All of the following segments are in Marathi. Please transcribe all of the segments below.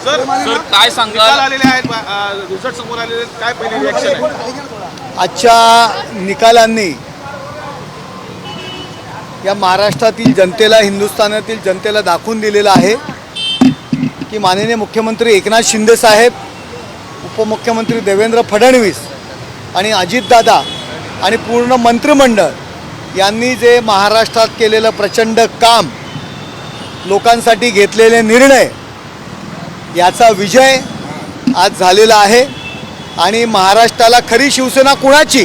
सर काय सांगाल? आलेले आहेत, रिझल्ट समोर आलेले आहेत, काय पहिली रिॲक्शन आहे? आजच्या निकालांनी या महाराष्ट्रातील जनतेला, हिंदुस्थानातील जनतेला दाखवून दिलेलं आहे की माननीय मुख्यमंत्री एकनाथ शिंदे साहेब, उपमुख्यमंत्री देवेंद्र फडणवीस आणि अजितदादा आणि पूर्ण मंत्रिमंडळ यांनी जे महाराष्ट्रात केलेलं प्रचंड काम, लोकांसाठी घेतलेले निर्णय, याचा विजय आज झालेला आहे. आणि महाराष्ट्राला खरी शिवसेना कुणाची,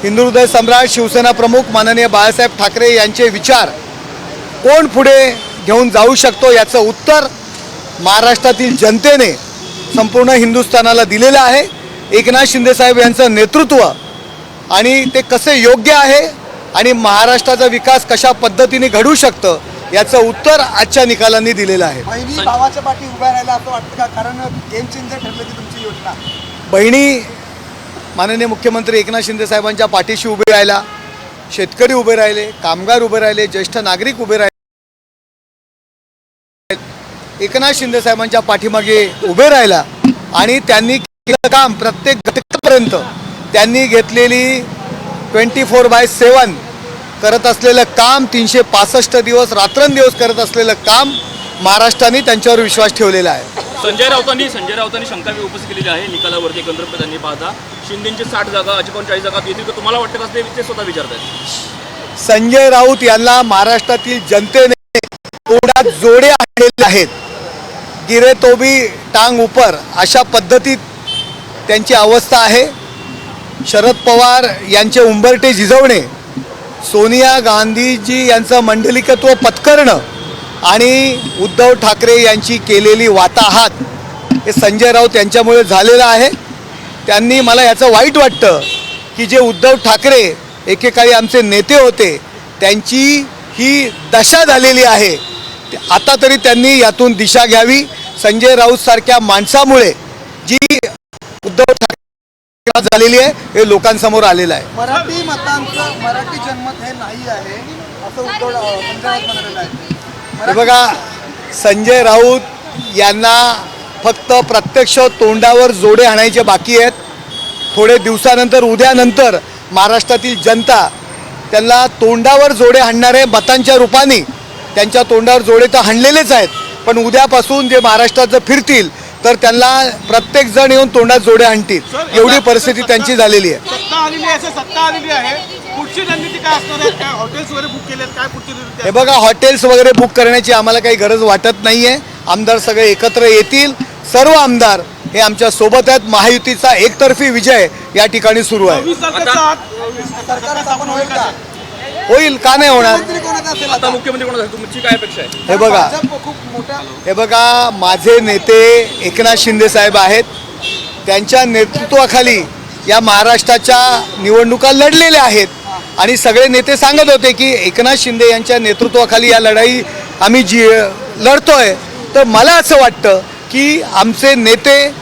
हिंदू हृदय सम्राट शिवसेना प्रमुख माननीय बाळासाहेब ठाकरे यांचे विचार कोण पुढे घेऊन जाऊ शकतो, याचं उत्तर महाराष्ट्रातील जनतेने संपूर्ण हिंदुस्थानाला दिलेलं आहे. एकनाथ शिंदे साहेब यांचं नेतृत्व आणि ते कसे योग्य आहे आणि महाराष्ट्राचा विकास कशा पद्धतीने घडू शकतं, याचं उत्तर आजच्या निकालांनी दिलेलं आहे. बहिणी भावाच्या पाठी उभ्या राहायला असं वाटतं का? कारण गेम चेंजर ठरली ती तुमची योजना. बहिणी माननीय मुख्यमंत्री एकनाथ शिंदे साहेबांच्या पाठीशी उभे राहिला, शेतकरी उभे राहिले, कामगार उभे राहिले, ज्येष्ठ नागरिक उभे राहिले, एकनाथ शिंदे साहेबांच्या पाठीमागे उभे राहिला आणि त्यांनी केलेलं काम प्रत्येक घटकापर्यंत त्यांनी घेतलेली 24/7 करत असलेलं काम, 365 दिवस रात्रंदिवस करत असलेलं काम, महाराष्ट्राने त्यांच्यावर विश्वास ठेवलेला आहे. संजय राऊतांनी शंका उपस्थित केलेली आहे निकालावरती. एकंदरीत त्यांनी पाहता शिंदेची 60 जागा, 40 जागा येतील का, तुम्हाला वाटतं का? ते स्वतः विचारतात. संजय राऊत यांना महाराष्ट्रातील जनतेने तोंडात जोडे आणलेले आहेत. गिरे तो भी टांग ऊपर अशा पद्धतीत त्यांची अवस्था आहे. शरद पवार यांचे उंबरठे झिजवणे, सोनिया गांधीजी यांचं मंडलिकत्व पत्करणं आणि उद्धव ठाकरे यांची केलेली वाताहात, हे संजय राऊत यांच्यामुळे झालेलं आहे. त्यांनी, मला याचं वाईट वाटतं की जे उद्धव ठाकरे एकेकाळी आमचे नेते होते, त्यांची ही दशा झालेली आहे. आता तरी त्यांनी यातून दिशा घ्यावी. संजय राऊत सारख्या माणसामुळे जी उद्धव ठाकरे झालेली आहे, हे लोकांसमोर आलेलं आहे. मराठी मतांचं मराठी जनमत हे नाही आहे असं उद्धव म्हणालेलं आहे. हे बघा, संजय राऊत यांना फक्त प्रत्यक्ष तोंडावर जोडे आणायचे बाकी आहेत. थोडे दिवसानंतर, उद्यानंतर महाराष्ट्रातील जनता त्यांना तोंडावर जोडे हाणणारे मतांच्या रूपाने, त्यांच्या तोंडावर जोडे तर हाणलेलेच आहेत, पण उद्यापासून जे महाराष्ट्रात जर फिरतील तर त्यांना प्रत्येक जण येऊन तोंडात जोडे आणतील, एवढी परिस्थिती त्यांची झालेली आहे. सत्ता आलेली आहे, पुढची रणनीती काय असणार आहे? काय हॉटेल्स वगैरे बुक केले, काय पुढची रणनीती? हे बघा, हॉटेल्स वगैरे बुक करण्याची आम्हाला काही गरज वाटत नाही आहे. आमदार सगळे एकत्र येतील, सर्व आमदार हे आमच्या सोबत आहेत. महायुतीचा एकतर्फी विजय या ठिकाणी सुरू आहे. सरकार स्थापन होईल का? होईल, का नाही होणार? आता मुख्यमंत्री कोण असेल, तुमची काय अपेक्षा आहे? हे बघा, खूप मोठा हे बघा, माझे नेते एकनाथ शिंदे साहेब आहेत. त्यांच्या नेतृत्वाखाली या महाराष्ट्राच्या निवडणुका लढलेल्या आहेत आणि सगळे नेते सांगत होते की एकनाथ शिंदे यांच्या नेतृत्वाखाली या लढाई आम्ही लढतोय. तर मला असं वाटतं की आमचे नेते,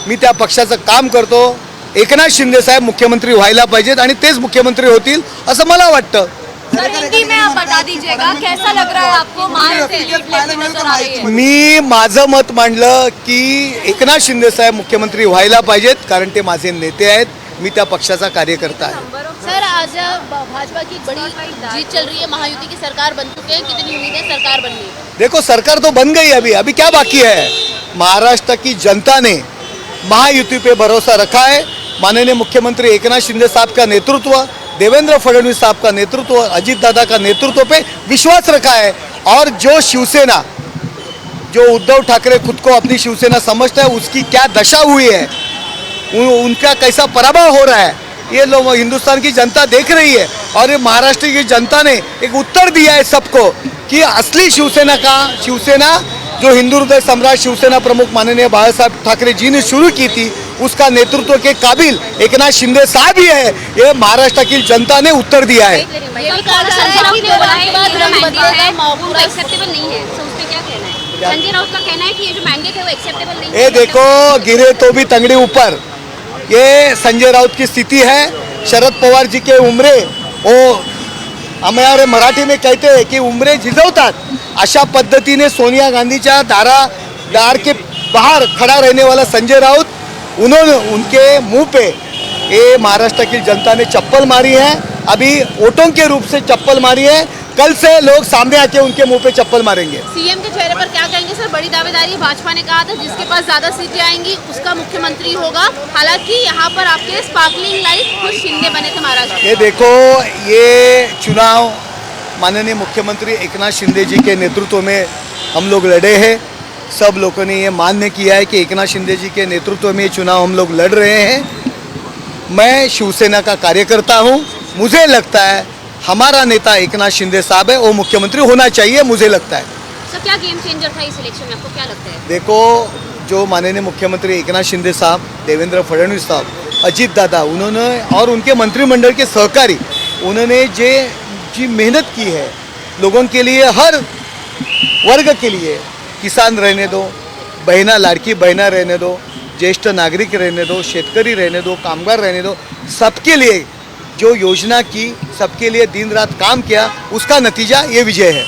मी त्या पक्षाचं काम करतो, एकनाथ शिंदे साहेब मुख्यमंत्री व्हायला पाहिजेत आणि तेच मुख्यमंत्री होतील असं मला वाटतं. सर, हिंदी में आप बता दीजिएगा कैसा लग रहा है आपको? नजर आ रही है. मी माझं मत मांडलं की एकनाथ शिंदे साहेब मुख्यमंत्री व्हायला पाहिजेत, कारण ते माझे नेते आहेत, मी त्या पक्षाचा कार्यकर्ता आहे. सर, आज भाजपा की बड़ी जीत चल रही है, महायुति की सरकार बन चुके हैं, कितनी उम्मीदें सरकार बननी है? देखो, सरकार तो बन गई, अभी क्या बाकी है? महाराष्ट्र की जनता ने महायुति पे भरोसा रखा है. माननीय मुख्यमंत्री एकनाथ शिंदे साहब का नेतृत्व, देवेंद्र फडणवीस साहब का नेतृत्व, अजीत दादा का नेतृत्व पे विश्वास रखा है. और जो शिवसेना, जो उद्धव ठाकरे खुद को अपनी शिवसेना समझता है, उसकी क्या दशा हुई है, उनका कैसा पराभव हो रहा है, ये लोग, हिंदुस्तान की जनता देख रही है. और ये महाराष्ट्र की जनता ने एक उत्तर दिया है सबको कि असली शिवसेना जो हिंदू हृदय सम्राट शिवसेना प्रमुख माननीय बाळासाहेब ठाकरे जी ने शुरू की थी, उसका नेतृत्व के काबिल एकनाथ शिंदे साहब ही है, ये महाराष्ट्र की जनता ने उत्तर दिया है. संजय राउत का कहना है कि ये जो मैंडेट है वो एक्सेप्टेबल नहीं है. ये देखो, गिरे तो भी तंगड़ी ऊपर, ये संजय राउत की स्थिति है. शरद पवार जी के उम्रे वो हमारे मराठी में कहते हैं कि उमरे झिजवतात, अशा पद्धतीने सोनिया गांधीच्या दार के बाहर खड़ा रहने वाला संजय राउत, उनके मुंह पे ये महाराष्ट्र की जनता ने चप्पल मारी है, अभी वोटों के रूप से चप्पल मारी है, कल से लोग सामने आके उनके मुंह पे चप्पल मारेंगे। सीएम के चेहरे पर क्या कहेंगे सर? बड़ी दावेदारी भाजपा ने कहा था जिसके पास ज्यादा सीटें आएंगी उसका मुख्यमंत्री होगा, हालांकि यहाँ पर आपके स्पार्कलिंग लाइट खुद शिंदे बने थे महाराष्ट्र। ये देखो, ये चुनाव माननीय मुख्यमंत्री एकनाथ शिंदे जी के नेतृत्व में हम लोग लड़े हैं। सब लोगों ने ये मान्य किया है कि एकनाथ शिंदे जी के नेतृत्व में ये चुनाव हम लोग लड़ रहे हैं। मैं शिवसेना का कार्यकर्ता हूँ, मुझे लगता है हमारा नेता एकनाथ शिंदे साहब है, वो मुख्यमंत्री होना चाहिए, मुझे लगता है। सर क्या गेम चेंजर था इस इलेक्शन में, आपको क्या लगता है? देखो, जो माननीय मुख्यमंत्री एकनाथ शिंदे साहब, देवेंद्र फडणवीस साहब, अजीत दादा, उन्होंने और उनके मंत्रिमंडल के सहकारी, उन्होंने जी मेहनत की है लोगों के लिए, हर वर्ग के लिए, किसान रहने दो, बहना लाड़की बहना रहने दो, ज्येष्ठ नागरिक रहने दो, शेतकरी रहने दो, कामगार रहने दो, सबके लिए जो योजना की, सबके लिए दिन रात काम किया, उसका नतीजा ये विजय है।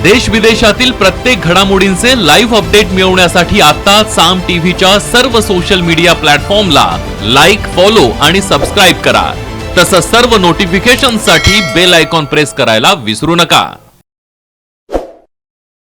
देश विदेशातील प्रत्येक घडामोडींचे लाईव्ह अपडेट मिळवण्यासाठी आता साम टीव्हीच्या सर्व सोशल मीडिया प्लॅटफॉर्मला लाईक, फॉलो आणि सबस्क्राईब करा। तसंच सर्व नोटिफिकेशनसाठी बेल आयकॉन प्रेस करायला विसरू नका।